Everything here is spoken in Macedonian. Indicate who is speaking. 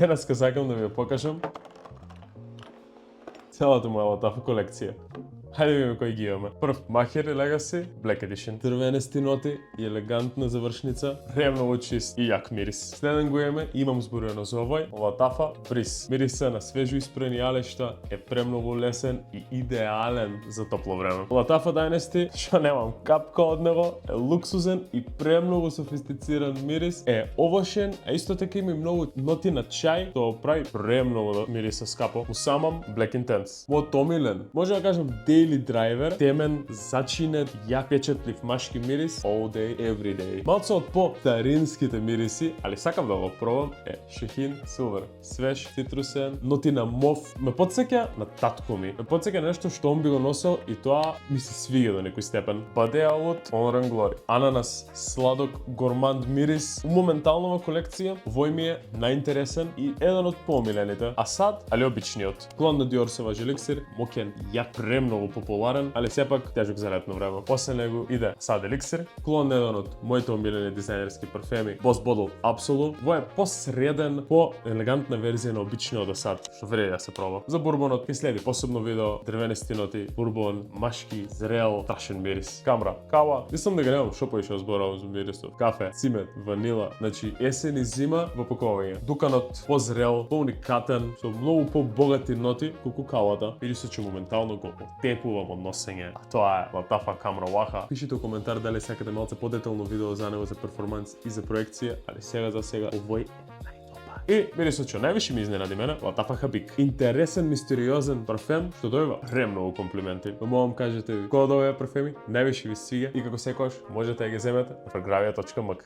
Speaker 1: Денеска сакам да ви ја покажам целата моја Lattafa колекција. Хајде видиме кои ги имаме. Прв, Махер Legacy Black Edition. Дрвенести ноти и елегантна завршница, премногу чист и јак мирис. Следен го имаме, имам зборено за овој, Lattafa Breeze. Мириса на свежо испрани јалешта е премногу лесен и идеален за топло време. Lattafa Dynasty, што немам капка од него, е луксузен и премногу софистициран мирис, е овошен, а исто така има и многу ноти на чај, тоа прави премногу мириса скапо. Усамам Black Intense. Мојот омилен, може да кажам Daily Driver, темен, зачинет, јак печатлив машки мирис, all day, every day. Малце од по-старинските мириси, али сакам да го пробам, е Shaheen Silver. Свеж, цитрусен, ноти на мов. Ме потсеќа на татко ми. Ме потсеќа нешто што он би го носел и тоа ми се свиѓа до некој степен. Badeawood Honor and Glory. Ананас, сладок, горманд мирис. Моментално во колекција, овој ми е најинтересен и еден од поомилените. Асад, али обичниот. Клон на Dior Sauvage Elixir, мокен, јак премногу популарен, али сепак тежок за летно време. После него иде Asad Elixir, клон на еден од моите омилени дизајнерски парфеми, Boss Bottle Absolu. Во е посреден, по-елегантна верзија на обичниот Asad, што вреди да се проба. За бурбонот ке следи посебно видео, дрвенести ноти, бурбон, машки, зрел, страшен мирис. Камра, кава, мислам да ga немам, што поише зборавам за мирисот. Кафе, цимет, ванила, значи есен и зима во пакување. Дуканот позрел, поуникатен, со многу побогати ноти, колку кавата. Мирисот ќе моментално го отепувам од носење. А тоа е Lattafa Camera Waha. Пишите во коментар дали сакате малце подетално видео за него, за перформанс и за проекција, али сега за сега овој и мирисот што највише ми изненади мене, Lattafa Habik. Интересен, мистериозен парфем, што дојува премногу комплименти. Молам кажете кој од овие парфеми највише ви свиѓа и како секогаш можете да ги земете на fragravia.mk.